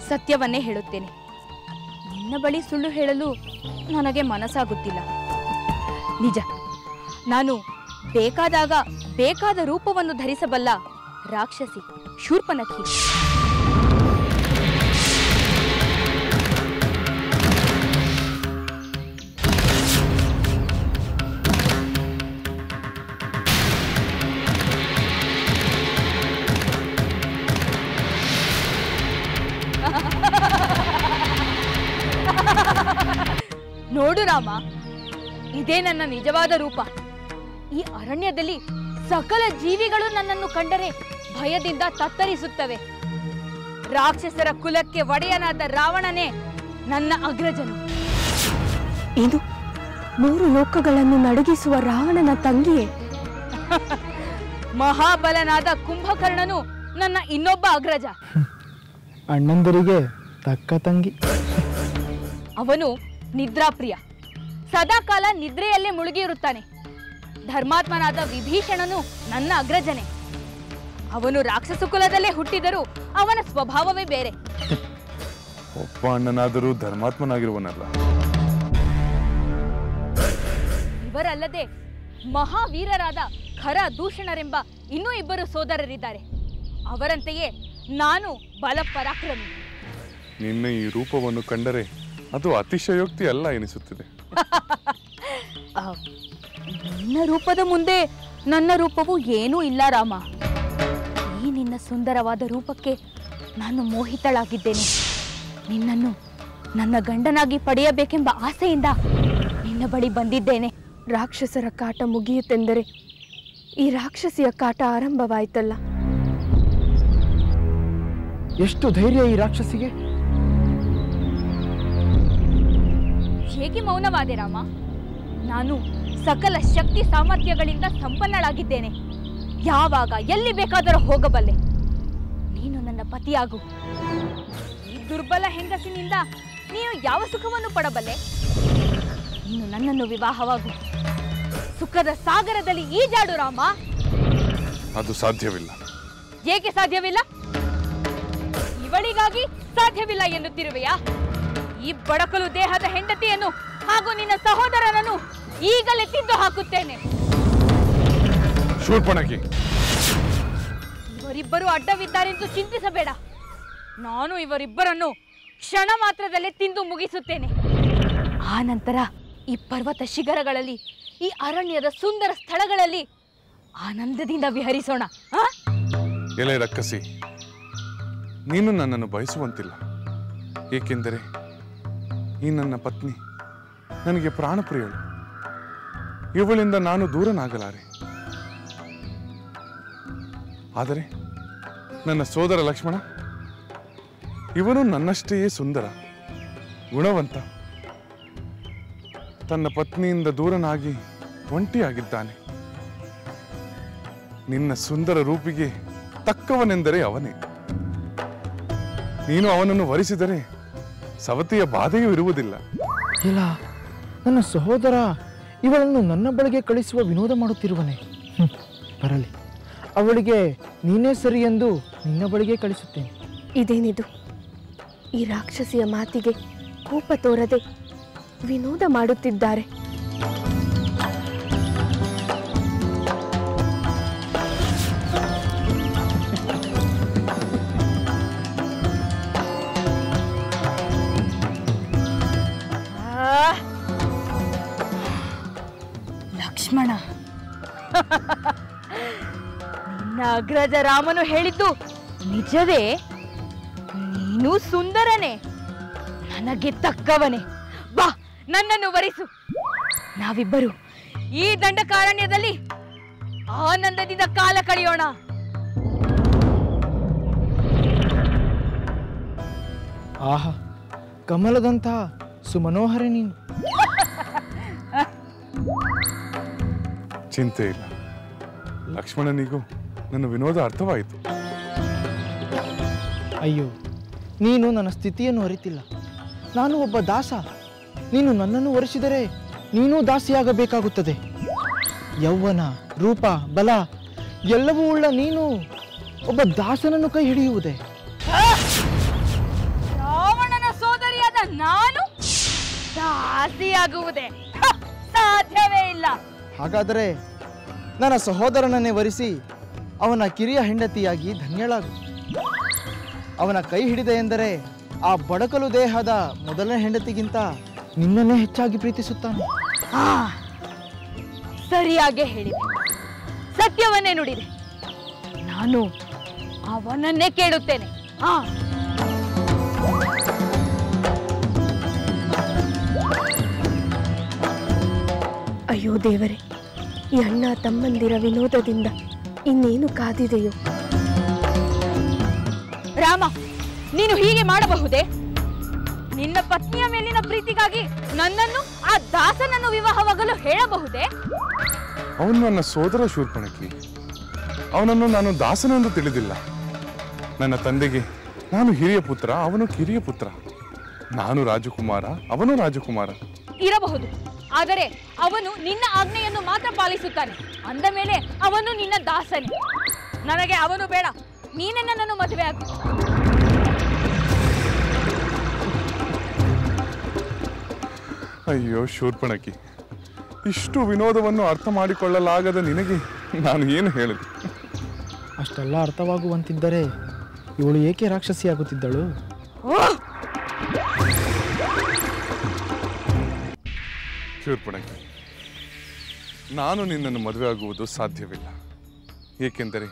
ಸತ್ಯವನ್ನೇ ಹೇಳುತ್ತೇನೆ. ನಿನ್ನ ಬಳಿ ಸುಳ್ಳು ಹೇಳಲು ನನಗೆ ಮನಸ್ಸಾಗುತ್ತಿಲ್ಲ. ನಿಜ, ನಾನು ಬೇಕಾದಾಗ ಬೇಕಾದ ರೂಪವನ್ನು ಧರಿಸಬಲ್ಲ ರಾಕ್ಷಸಿ ಶೂರ್ಪನಖಿ. ನೋಡು ರಾಮ, ಇದೇ ನನ್ನ ನಿಜವಾದ ರೂಪ. ಈ ಅರಣ್ಯದಲ್ಲಿ ಸಕಲ ಜೀವಿಗಳು ನನ್ನನ್ನು ಕಂಡರೆ ಭಯದಿಂದ ತತ್ತರಿಸುತ್ತವೆ. ರಾಕ್ಷಸರ ಕುಲಕ್ಕೆ ಒಡೆಯನಾದ ರಾವಣನೇ ನನ್ನ ಅಗ್ರಜನು. ಇದು 3 ಲೋಕಗಳನ್ನು ನಡುಗಿಸುವ ರಾವಣನ ತಂಗಿಯೇ? ಮಹಾಬಲನಾದ ಕುಂಭಕರ್ಣನು ನನ್ನ ಇನ್ನೊಬ್ಬ ಅಗ್ರಜ. ಅಣ್ಣಂದರಿಗೆ ತಕ್ಕ ತಂಗಿ. ಅವನು ನಿದ್ರಾಪ್ರಿಯ, ಸದಾಕಾಲ ನಿದ್ರೆಯಲ್ಲೇ ಮುಳುಗಿರುತ್ತಾನೆ. ಧರ್ಮಾತ್ಮನಾದ ವಿಭೀಷಣನು ನನ್ನ ಅಗ್ರಜನೆ. ಅವನು ರಾಕ್ಷಸ ಕುಲದಲ್ಲೇ ಹುಟ್ಟಿದರೂ ಅವನ ಸ್ವಭಾವವೇ ಬೇರೆ. ಒಬ್ಬ ಅಣ್ಣನಾದರೂ ಧರ್ಮಾತ್ಮನಾಗಿರುವನಲ್ಲ. ಇವರಲ್ಲದೆ ಮಹಾವೀರರಾದ ಖರ ದೂಷಣರೆಂಬ ಇನ್ನೂ 2 ಸೋದರರಿದ್ದಾರೆ. ಅವರಂತೆಯೇ ನಾನು ಬಲ ಪರಾಕ್ರಮಿ. ನಿನ್ನ ಈ ರೂಪವನ್ನು ಕಂಡರೆ ಅದು ಅತಿಶಯೋಕ್ತಿ ಅಲ್ಲ ಎನಿಸುತ್ತಿದೆ. ನಿನ್ನ ರೂಪದ ಮುಂದೆ ನನ್ನ ರೂಪವು ಏನೂ ಇಲ್ಲ ರಾಮ. ಈ ನಿನ್ನ ಸುಂದರವಾದ ರೂಪಕ್ಕೆ ನಾನು ಮೋಹಿತಳಾಗಿದ್ದೇನೆ. ನಿನ್ನನ್ನು ನನ್ನ ಗಂಡನಾಗಿ ಪಡೆಯಬೇಕೆಂಬ ಆಸೆಯಿಂದ ನಿನ್ನ ಬಳಿ ಬಂದಿದ್ದೇನೆ. ರಾಕ್ಷಸರ ಕಾಟ ಮುಗಿಯುತ್ತೆಂದರೆ ಈ ರಾಕ್ಷಸಿಯ ಕಾಟ ಆರಂಭವಾಯ್ತಲ್ಲ. ಎಷ್ಟು ಧೈರ್ಯ ಈ ರಾಕ್ಷಸಿಗೆ! ಹೇಗೆ ಮೌನವಾದೆ ರಾಮ? ನಾನು ಸಕಲ ಶಕ್ತಿ ಸಾಮರ್ಥ್ಯಗಳಿಂದ ಸಂಪನ್ನಳಾಗಿದ್ದೇನೆ. ಯಾವಾಗ ಎಲ್ಲಿ ಬೇಕಾದರೂ ಹೋಗಬಲ್ಲೆ. ನೀನು ನನ್ನ ಪತಿಯಾಗು. ಈ ದುರ್ಬಲ ಹೆಂಗಸಿನಿಂದ ನೀನು ಯಾವ ಸುಖವನ್ನು ಪಡಬಲ್ಲೆ? ನೀನು ನನ್ನನ್ನು ವಿವಾಹವಾಗು. ಸುಖದ ಸಾಗರದಲ್ಲಿ ಈಜಾಡು ರಾಮ. ಅದು ಸಾಧ್ಯವಿಲ್ಲ. ಏಕೆ ಸಾಧ್ಯವಿಲ್ಲ? ಇವಳಿಗಾಗಿ ಸಾಧ್ಯವಿಲ್ಲ ಎನ್ನುತ್ತಿರುವೆಯಾ? ಈ ಬಡಕಲು ದೇಹದ ಹೆಂಡತಿಯನ್ನು ಹಾಗೂ ನಿನ್ನ ಸಹೋದರನನ್ನು ಈಗಲೇ ತಿಂದು ಹಾಕುತ್ತೇನೆ. ಶೂರ್ಪಣಖಿ, ಇವರಿಬ್ಬರು ಅಡ್ಡವಿದ್ದಾರೆಂದು ಚಿಂತಿಸಬೇಡ. ನಾನು ಇವರಿಬ್ಬರನ್ನು ಕ್ಷಣ ಮಾತ್ರದಲ್ಲೇ ತಿಂದು ಮುಗಿಸುತ್ತೇನೆ. ಆ ನಂತರ ಈ ಪರ್ವತ ಶಿಖರಗಳಲ್ಲಿ, ಈ ಅರಣ್ಯದ ಸುಂದರ ಸ್ಥಳಗಳಲ್ಲಿ ಆನಂದದಿಂದ ವಿಹರಿಸೋಣ. ಎಲೆ ರಕ್ಕಸಿ, ನೀನು ನನ್ನನ್ನು ಬಯಸುವಂತಿಲ್ಲ. ಏಕೆಂದರೆ ಈ ನನ್ನ ಪತ್ನಿ ನನಗೆ ಪ್ರಾಣಪ್ರಿಯಳು. ಇವಳಿಂದ ನಾನು ದೂರನಾಗಲಾರೆ. ಆದರೆ ನನ್ನ ಸೋದರ ಲಕ್ಷ್ಮಣ, ಇವನು ನನ್ನಷ್ಟೇ ಸುಂದರ, ಗುಣವಂತ. ತನ್ನ ಪತ್ನಿಯಿಂದ ದೂರನಾಗಿ ಒಂಟಿಯಾಗಿದ್ದಾನೆ. ನಿನ್ನ ಸುಂದರ ರೂಪಿಗೆ ತಕ್ಕವನೆಂದರೆ ಅವನೇ. ನೀನು ಅವನನ್ನು ವರಿಸಿದರೆ ಸವತಿಯ ಬಾಧೆಯೂ ಇರುವುದಿಲ್ಲ. ಇಲ್ಲ, ನನ್ನ ಸಹೋದರ ಇವಳನ್ನು ನನ್ನ ಬಳಿಗೆ ಕಳಿಸುವ ವಿನೋದ ಮಾಡುತ್ತಿರುವನೆ. ಬರಲಿ, ಅವಳಿಗೆ ನೀನೇ ಸರಿ ಎಂದು ನಿನ್ನ ಬಳಿಗೆ ಕಳಿಸುತ್ತೇನೆ. ಇದೇನಿದು? ಈ ರಾಕ್ಷಸಿಯ ಮಾತಿಗೆ ಕೋಪ ತೋರದೆ ವಿನೋದ ಮಾಡುತ್ತಿದ್ದಾರೆ. ಲಕ್ಷ್ಮಣ, ನಿನ್ನ ಅಗ್ರಜ ರಾಮನು ಹೇಳಿದ್ದು ನಿಜವೇ? ನೀನು ಸುಂದರನೇ, ನನಗೆ ತಕ್ಕವನೇ. ಬಾ, ನನ್ನನ್ನು ವರಿಸು. ನಾವಿಬ್ಬರು ಈ ದಂಡಕಾರಣ್ಯದಲ್ಲಿ ಆನಂದದಿಂದ ಕಾಲ ಕಳೆಯೋಣ. ಆಹಾ, ಕಮಲದಂತಹ ಸುಮನೋಹರ ನೀನು. ಚಿಂತೆ ಇಲ್ಲ, ಲಕ್ಷ್ಮಣನಿಗೂ ನನ್ನ ವಿನೋದ ಅರ್ಥವಾಯಿತು. ಅಯ್ಯೋ, ನೀನು ನನ್ನ ಸ್ಥಿತಿಯನ್ನು ಅರಿತಿಲ್ಲ. ನಾನು ಒಬ್ಬ ದಾಸ. ನೀನು ನನ್ನನ್ನು ವರಿಸಿದರೆ ನೀನೂ ದಾಸಿಯಾಗಬೇಕಾಗುತ್ತದೆ. ಯೌವನ, ರೂಪ, ಬಲ ಎಲ್ಲವೂ ಉಳ್ಳ ನೀನು ಒಬ್ಬ ದಾಸನನ್ನು ಕೈ ಹಿಡಿಯುವುದೇ? ರಾವಣನ ಸೋದರಿಯಾದ ನಾನು ದಾಸಿಯಾಗುವುದೇ ಸಾಧ್ಯವೇ ಇಲ್ಲ. ಹಾಗಾದರೆ ನನ್ನ ಸಹೋದರನನ್ನೇ ವರಿಸಿ ಅವನ ಕಿರಿಯ ಹೆಂಡತಿಯಾಗಿ ಧನ್ಯಳಾಗು. ಅವನ ಕೈ ಹಿಡಿದೆ ಎಂದರೆ ಆ ಬಡಕಲು ದೇಹದ ಮೊದಲನೇ ಹೆಂಡತಿಗಿಂತ ನಿನ್ನನ್ನೇ ಹೆಚ್ಚಾಗಿ ಪ್ರೀತಿಸುತ್ತಾನೆ. ಸರಿಯಾಗಿ ಹೇಳಿದೆ, ಸತ್ಯವನ್ನೇ ನುಡಿದೆ. ನಾನು ಅವನನ್ನೇ ಕೇಳುತ್ತೇನೆ. ಅಯ್ಯೋ ದೇವರೇ, ಈ ಅಣ್ಣ ತಮ್ಮಂದಿರ ವಿನೋದದಿಂದ ಇನ್ನೇನು ಕಾದಿದೆಯೋ? ರಾಮ, ನೀನು ಹೀಗೆ ಮಾಡಬಹುದೇ? ನಿನ್ನ ಪತ್ನಿಯ ಮೇಲಿನ ಪ್ರೀತಿಗಾಗಿ ನನ್ನನ್ನು ಆ ದಾಸನನ್ನು ವಿವಾಹವಾಗಲು ಹೇಳಬಹುದೇ? ಅವನು ನನ್ನ ಸೋದರ ಶೂರ್ಪಣಖಿ. ಅವನನ್ನು ನಾನು ದಾಸನೆಂದು ತಿಳಿದಿಲ್ಲ. ನನ್ನ ತಂದೆಗೆ ನಾನು ಹಿರಿಯ ಪುತ್ರ, ಅವನು ಕಿರಿಯ ಪುತ್ರ. ನಾನು ರಾಜಕುಮಾರ, ಅವನು ರಾಜಕುಮಾರ. ಇರಬಹುದು, ಆದರೆ ಅವನು ನಿನ್ನ ಆಜ್ಞೆಯನ್ನು ಮಾತ್ರ ಪಾಲಿಸುತ್ತಾನೆ. ಅಂದ ಮೇಲೆ ಅವನು ನಿನ್ನ ದಾಸನೇ. ನನಗೆ ಅವನು ಬೇಡ, ನೀನೇ ನನ್ನನ್ನು ಮದುವೆ ಆಗು. ಅಯ್ಯೋ ಶೂರ್ಪಣಖಿ, ಇಷ್ಟು ವಿನೋದವನ್ನು ಅರ್ಥ ಮಾಡಿಕೊಳ್ಳಲಾಗದ ನಿನಗೆ ನಾನು ಏನು ಹೇಳಲಿ? ಅಷ್ಟೆಲ್ಲ ಅರ್ಥವಾಗುವಂತಿದ್ದರೆ ಇವಳು ಏಕೆ ರಾಕ್ಷಸಿಯಾಗುತ್ತಿದ್ದಳು? ಶೂರ್ಪಣಖಿ, ನಾನು ನಿನ್ನನ್ನು ಮದುವೆ ಆಗುವುದು ಸಾಧ್ಯವಿಲ್ಲ. ಏಕೆಂದರೆ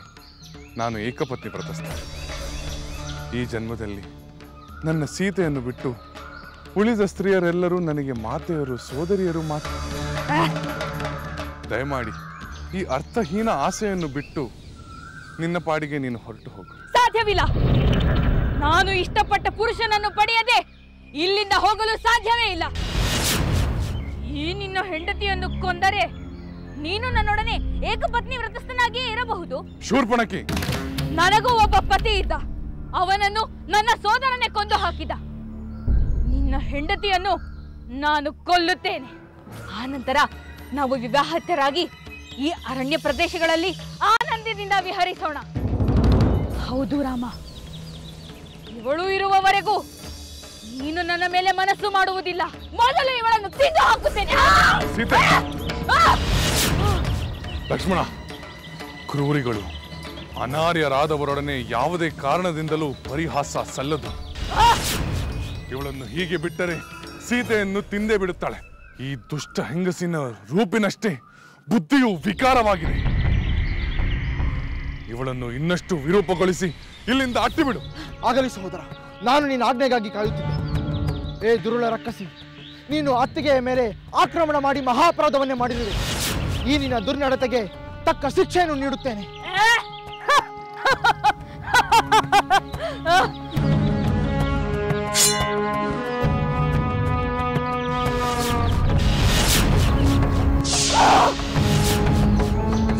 ನಾನು ಏಕಪತ್ನಿ ವ್ರತಸ್ಥ. ಈ ಜನ್ಮದಲ್ಲಿ ನನ್ನ ಸೀತೆಯನ್ನು ಬಿಟ್ಟು ಉಳಿದ ಸ್ತ್ರೀಯರೆಲ್ಲರೂ ನನಗೆ ಮಾತೆಯರು, ಸೋದರಿಯರು ಮಾತ್ರ. ದಯಮಾಡಿ ಈ ಅರ್ಥಹೀನ ಆಸೆಯನ್ನು ಬಿಟ್ಟು ನಿನ್ನ ಪಾಡಿಗೆ ನೀನು ಹೊರಟು ಹೋಗು. ಸಾಧ್ಯವಿಲ್ಲ. ನಾನು ಇಷ್ಟಪಟ್ಟ ಪುರುಷನನ್ನು ಪಡೆಯದೆ ಇಲ್ಲಿಂದ ಹೋಗಲು ಸಾಧ್ಯವೇ ಇಲ್ಲ. ಈ ನಿನ್ನ ಹೆಂಡತಿಯನ್ನು ಕೊಂದರೆ ನೀನು ನನ್ನೊಡನೆ ಏಕಪತ್ನಿ ವ್ರತಸ್ಥನಾಗಿಯೇ ಇರಬಹುದು. ಶೂರ್ಪಣಖಿ, ನನಗೂ ಒಬ್ಬ ಪತಿ ಇದ್ದ. ಅವನನ್ನು ನನ್ನ ಸೋದರನೇ ಕೊಂದು ಹಾಕಿದ. ನಿನ್ನ ಹೆಂಡತಿಯನ್ನು ನಾನು ಕೊಲ್ಲುತ್ತೇನೆ. ಆನಂತರ ನಾವು ವಿವಾಹಿತರಾಗಿ ಈ ಅರಣ್ಯ ಪ್ರದೇಶಗಳಲ್ಲಿ ಆನಂದದಿಂದ ವಿಹರಿಸೋಣ. ಹೌದು ರಾಮ, ಇವಳು ಇರುವವರೆಗೂ ನೀನು ನನ್ನ ಮೇಲೆ ಮನಸ್ಸು ಮಾಡುವುದಿಲ್ಲ. ಮೊದಲು ಇವಳನ್ನು ತಿಂದು ಹಾಕುತ್ತೇನೆ. ಸೀತೆ, ಲಕ್ಷ್ಮಣ, ಕ್ರೂರಿಗಳು ಅನಾರ್ಯರಾದವರೊಡನೆ ಯಾವುದೇ ಕಾರಣದಿಂದಲೂ ಪರಿಹಾಸ ಸಲ್ಲದು. ಇವಳನ್ನು ಹೀಗೆ ಬಿಟ್ಟರೆ ಸೀತೆಯನ್ನು ತಿಂದೇ ಬಿಡುತ್ತಾಳೆ. ಈ ದುಷ್ಟ ಹೆಂಗಸಿನ ರೂಪಿನಷ್ಟೇ ಬುದ್ಧಿಯು ವಿಕಾರವಾಗಿದೆ. ಇವಳನ್ನು ಇನ್ನಷ್ಟು ವಿರೂಪಗೊಳಿಸಿ ಇಲ್ಲಿಂದ ಅಟ್ಟಿಬಿಡು. ಆಗಲಿ ಸಹೋದರ, ನಾನು ನಿನ್ನ ಆಜ್ಞೆಗಾಗಿ ಕಾಯುತ್ತಿದ್ದೆ. ಏ ದುರುಳ ರಕ್ಕಸಿ, ನೀನು ಅತ್ತಿಗೆಯ ಮೇಲೆ ಆಕ್ರಮಣ ಮಾಡಿ ಮಹಾಪರಾಧವನ್ನೇ ಮಾಡಿರುವೆ. ಈ ನಿನ್ನ ದುರ್ನಡತೆಗೆ ತಕ್ಕ ಶಿಕ್ಷೆಯನ್ನು ನೀಡುತ್ತೇನೆ.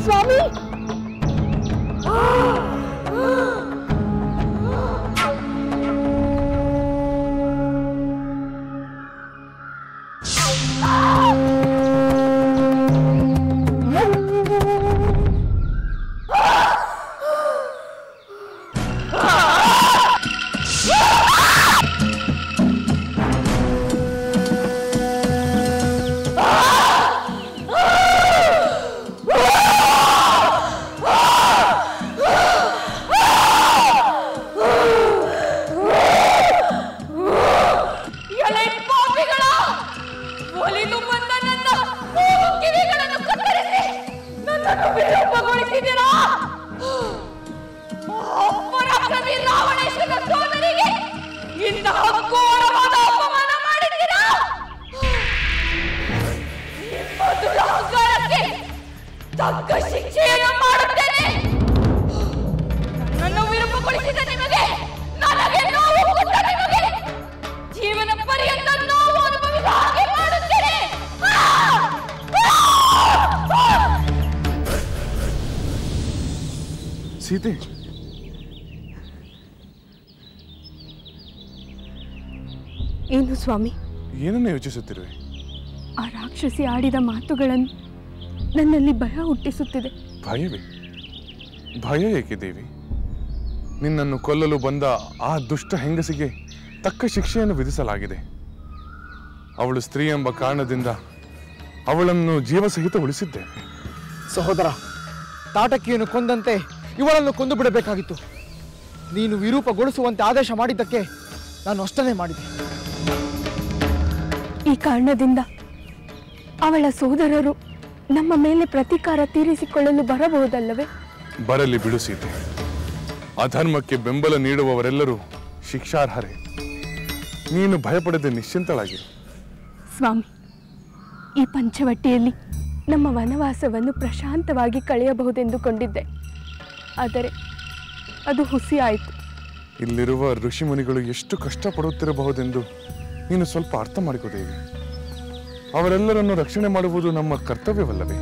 ಸ್ವಾಮಿ, ಸೀತೆ, ಏನು ಸ್ವಾಮಿ? ಏನನ್ನು ಯೋಚಿಸುತ್ತಿರುವೆ? ಆ ರಾಕ್ಷಸಿ ಆಡಿದ ಮಾತುಗಳನ್ನು ನನ್ನಲ್ಲಿ ಭಯ ಹುಟ್ಟಿಸುತ್ತಿದೆ. ಭಯವೇ? ಭಯ ಏಕೆ ದೇವಿ? ನಿನ್ನನ್ನು ಕೊಲ್ಲಲು ಬಂದ ಆ ದುಷ್ಟ ಹೆಂಗಸಿಗೆ ತಕ್ಕ ಶಿಕ್ಷೆಯನ್ನು ವಿಧಿಸಲಾಗಿದೆ. ಅವಳು ಸ್ತ್ರೀ ಎಂಬ ಕಾರಣದಿಂದ ಅವಳನ್ನು ಜೀವಸಹಿತ ಉಳಿಸಿದ್ದೇವೆ. ಸಹೋದರ, ತಾಟಕಿಯನ್ನು ಕೊಂದಂತೆ ಇವಳನ್ನು ಕೊಂದು ಬಿಡಬೇಕಾಗಿತ್ತು. ನೀನು ವಿರೂಪಗೊಳಿಸುವಂತೆ ಆದೇಶ ಮಾಡಿದ್ದಕ್ಕೆ ನಾನು ಅಷ್ಟನ್ನೇ ಮಾಡಿದೆ. ಈ ಕಾರಣದಿಂದ ಅವಳ ಸೋದರರು ನಮ್ಮ ಮೇಲೆ ಪ್ರತೀಕಾರ ತೀರಿಸಿಕೊಳ್ಳಲು ಬರಬಹುದಲ್ಲವೇ? ಬರಲಿ ಬಿಡು ಸೀತೆ. ಅಧರ್ಮಕ್ಕೆ ಬೆಂಬಲ ನೀಡುವವರೆಲ್ಲರೂ ಶಿಕ್ಷಾರ್ಹರೇ. ನೀನು ಭಯಪಡದೆ ನಿಶ್ಚಿಂತಳಾಗಿರು. ಸ್ವಾಮಿ, ಈ ಪಂಚವಟಿಯಲ್ಲಿ ನಮ್ಮ ವನವಾಸವನ್ನು ಪ್ರಶಾಂತವಾಗಿ ಕಳೆಯಬಹುದೆಂದುಕೊಂಡಿದ್ದೆ. ಆದರೆ ಅದು ಹುಸಿಯಾಯಿತು. ಇಲ್ಲಿರುವ ಋಷಿಮುನಿಗಳು ಎಷ್ಟು ಕಷ್ಟಪಡುತ್ತಿರಬಹುದೆಂದು ನೀನು ಸ್ವಲ್ಪ ಅರ್ಥ ಮಾಡಿಕೋದೇವಿ. ಅವರೆಲ್ಲರನ್ನು ರಕ್ಷಣೆ ಮಾಡುವುದು ನಮ್ಮ ಕರ್ತವ್ಯವಲ್ಲವೇ?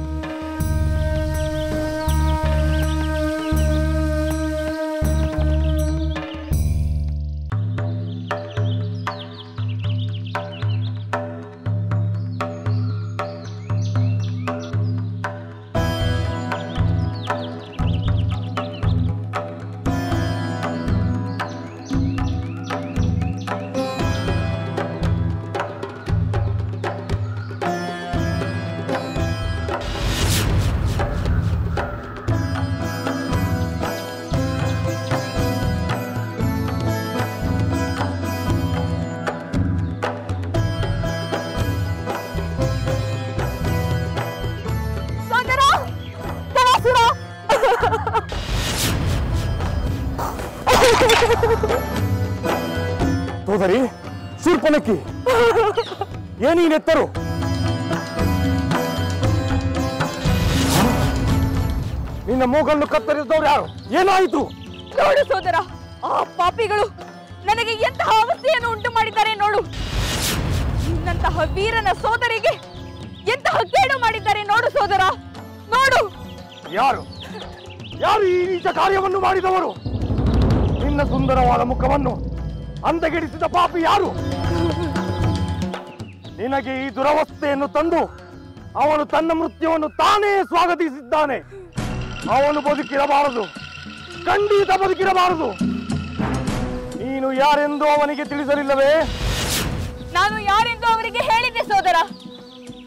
ಸೋದರಿ ಶೂರ್ಪನಖಿ, ಏನೀನೆತ್ತರು? ನಿನ್ನ ಮೂಗನ್ನು ಕತ್ತರಿಸಿದವ್ರು ಯಾರು? ಏನಾಯಿತು? ನೋಡು ಸೋದರ, ಆ ಪಾಪಿಗಳು ನನಗೆ ಎಂತಹ ಅವಸ್ಥೆಯನ್ನು ಉಂಟು ಮಾಡಿದ್ದಾರೆ ನೋಡು. ನಿನ್ನಂತಹ ವೀರನ ಸೋದರಿಗೆ ಎಂತಹ ಕೇಡು ಮಾಡಿದ್ದಾರೆ ನೋಡು ಸೋದರ, ನೋಡು. ಯಾರು ಯಾರು ಈ ನೀಚ ಕಾರ್ಯವನ್ನು ಮಾಡಿದವರು? ನಿನ್ನ ಸುಂದರವಾದ ಮುಖವನ್ನು ಅಂದಗೆಡಿಸಿದ ಪಾಪಿ ಯಾರು? ನಿನಗೆ ಈ ದುರವಸ್ಥೆಯನ್ನು ತಂದು ಅವನು ತನ್ನ ಮೃತ್ಯುವನ್ನು ತಾನೇ ಸ್ವಾಗತಿಸಿದ್ದಾನೆ. ಅವನು ಬದುಕಿರಬಾರದು, ಖಂಡಿತ ಬದುಕಿರಬಾರದು. ನೀನು ಯಾರೆಂದು ಅವನಿಗೆ ತಿಳಿಸಲಿಲ್ಲವೇ? ನಾನು ಯಾರೆಂದು ಅವರಿಗೆ ಹೇಳಿದೆ ಸೋದರ.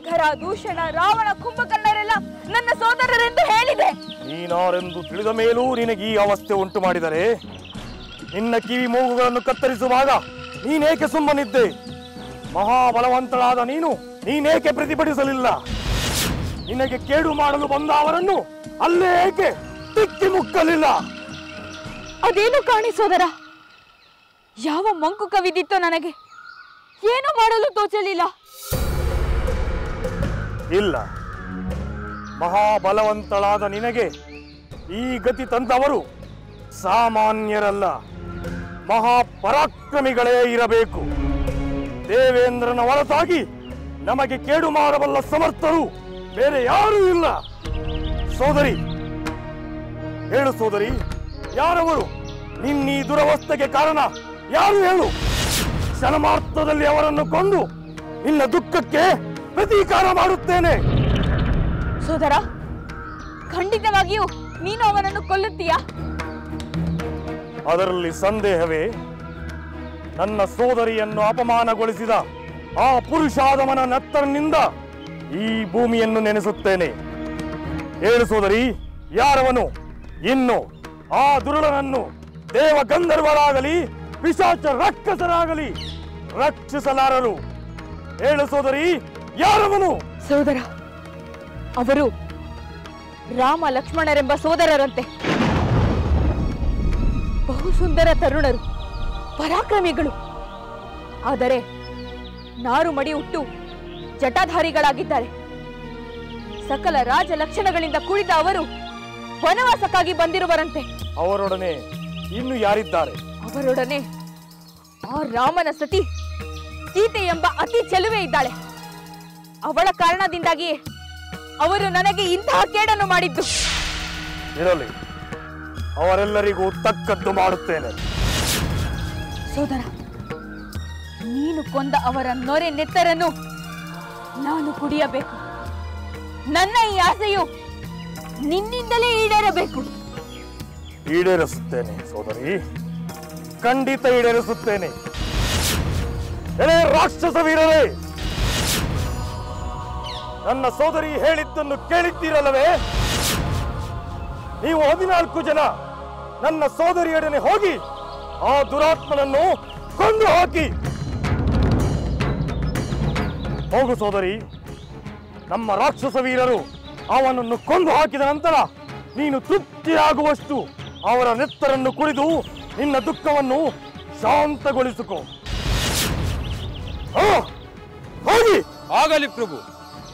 ಘರ, ದೂಷಣ, ರಾವಣ, ಕುಂಭಕರ್ಣರೆಲ್ಲ ನನ್ನ ಸೋದರರೆಂದು ಹೇಳಿದೆ. ನೀನಾರೆಂದು ತಿಳಿದ ಮೇಲೂ ನಿನಗೆ ಈ ಅವಸ್ಥೆ ಉಂಟು ಮಾಡಿದರೆ ನಿನ್ನ ಕಿವಿ ಮೂಗುಗಳನ್ನು ಕತ್ತರಿಸುವಾಗ ನೀನೇಕೆ ಸುಮ್ಮನಿದ್ದೆ? ಮಹಾಬಲವಂತಳಾದ ನೀನೇಕೆ ಪ್ರತಿಭಟಿಸಲಿಲ್ಲ? ನಿನಗೆ ಕೇಡು ಮಾಡಲು ಬಂದ ಅವರನ್ನು ಅಲ್ಲೇ ಏಕೆ ತಿಕ್ಕಿ ಮುಕ್ಕಲಿಲ್ಲ? ಅದೇನು ಕಾಣಿ ಸೋದರ, ಯಾವ ಮಂಕು ಕವಿದಿತ್ತೋ ನನಗೆ ಏನು ಮಾಡಲು ತೋಚಲಿಲ್ಲ. ಇಲ್ಲ, ಮಹಾಬಲವಂತಳಾದ ನಿನಗೆ ಈ ಗತಿ ತಂದವರು ಸಾಮಾನ್ಯರಲ್ಲ, ಮಹಾಪರಾಕ್ರಮಿಗಳೇ ಇರಬೇಕು. ದೇವೇಂದ್ರನ ಹೊರತಾಗಿ ನಮಗೆ ಕೇಡು ಮಾಡಬಲ್ಲ ಸಮರ್ಥರು ಬೇರೆ ಯಾರೂ ಇಲ್ಲ. ಸೋದರಿ, ಹೇಳು ಸೋದರಿ, ಯಾರವರು? ನಿನ್ನೀ ದುರವಸ್ಥೆಗೆ ಕಾರಣ ಯಾರು ಹೇಳು? ಕ್ಷಣಮಾತ್ರದಲ್ಲಿ ಅವರನ್ನು ಕೊಂದು ನಿನ್ನ ದುಃಖಕ್ಕೆ ಪ್ರತೀಕಾರ ಮಾಡುತ್ತೇನೆ. ಸೋದರ, ಖಂಡಿತವಾಗಿಯೂ ನೀನು ಅವನನ್ನು ಕೊಲ್ಲುತ್ತೀಯಾ? ಅದರಲ್ಲಿ ಸಂದೇಹವೇ? ನನ್ನ ಸೋದರಿಯನ್ನು ಅಪಮಾನಗೊಳಿಸಿದ ಆ ಪುರುಷಾದಮನ ನೆತ್ತರನಿಂದ ಈ ಭೂಮಿಯನ್ನು ನೆನೆಸುತ್ತೇನೆ. ಹೇಳು ಸೋದರಿ, ಯಾರವನು? ಇನ್ನು ಆ ದುರುಳನನ್ನು ದೇವ ಗಂಧರ್ವರಾಗಲಿ ಪಿಶಾಚ ರಾಕ್ಷಸರಾಗಲಿ ರಕ್ಷಿಸಲಾರರು. ಹೇಳು ಸೋದರಿ, ಯಾರವನು? ಸೋದರ, ಅವರು ರಾಮ ಲಕ್ಷ್ಮಣರೆಂಬ ಸೋದರರಂತೆ. ಬಹು ಸುಂದರ ತರುಣರು, ಪರಾಕ್ರಮಿಗಳು. ಆದರೆ ನಾರು ಮಡಿ ಹುಟ್ಟು ಜಟಾಧಾರಿಗಳಾಗಿದ್ದಾರೆ. ಸಕಲ ರಾಜ ಲಕ್ಷಣಗಳಿಂದ ಕೂಡಿದ ಅವರು ವನವಾಸಕ್ಕಾಗಿ ಬಂದಿರುವರಂತೆ. ಅವರೊಡನೆ ಇನ್ನು ಯಾರಿದ್ದಾರೆ? ಅವರೊಡನೆ ಆ ರಾಮನ ಸತಿ ಸೀತೆ ಎಂಬ ಅತಿ ಚೆಲುವೆ ಇದ್ದಾಳೆ. ಅವಳ ಕಾರಣದಿಂದಾಗಿಯೇ ಅವರು ನನಗೆ ಇಂತಹ ಕೇಡನ್ನು ಮಾಡಿದ್ದು. ಇರಲಿ, ಅವರೆಲ್ಲರಿಗೂ ತಕ್ಕದ್ದು ಮಾಡುತ್ತೇನೆ. ಸೋದರ, ನೀನು ಕೊಂದ ಅವರ ನೊರೆ ನೆತ್ತರನ್ನು ನಾನು ಕುಡಿಯಬೇಕು. ನನ್ನ ಈ ಆಸೆಯು ನಿನ್ನಿಂದಲೇ ಈಡೇರಬೇಕು. ಈಡೇರಿಸುತ್ತೇನೆ ಸೋದರಿ, ಖಂಡಿತ ಈಡೇರಿಸುತ್ತೇನೆ. ಎಳೆ ರಾಕ್ಷಸ ವೀರರೇ, ನನ್ನ ಸೋದರಿ ಹೇಳಿದ್ದನ್ನು ಕೇಳಿದ್ದೀರಲ್ಲವೇ? ನೀವು 14 ಜನ ನನ್ನ ಸೋದರಿಯೊಡನೆ ಹೋಗಿ ಆ ದುರಾತ್ಮನನ್ನು ಕೊಂದು ಹಾಕಿ. ಹೋಗು ಸೋದರಿ, ನಮ್ಮ ರಾಕ್ಷಸ ವೀರರು ಅವನನ್ನು ಕೊಂದು ಹಾಕಿದ ನಂತರ ನೀನು ತೃಪ್ತಿಯಾಗುವಷ್ಟು ಅವರ ನೆತ್ತರನ್ನು ಕುಡಿದು ನಿನ್ನ ದುಃಖವನ್ನು ಶಾಂತಗೊಳಿಸಿಕೋ. ಹೋಗಿ. ಆಗಲಿ ಪ್ರಭು,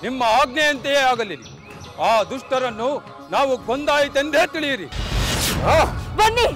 ನಿಮ್ಮ ಆಜ್ಞೆಯಂತೆಯೇ ಆಗಲಿ. ಆ ದುಷ್ಟರನ್ನು ನಾವು ಕೊಂದಾಯಿತೆಂದೇ ತಿಳಿಯಿರಿ. ಬನ್ನಿ.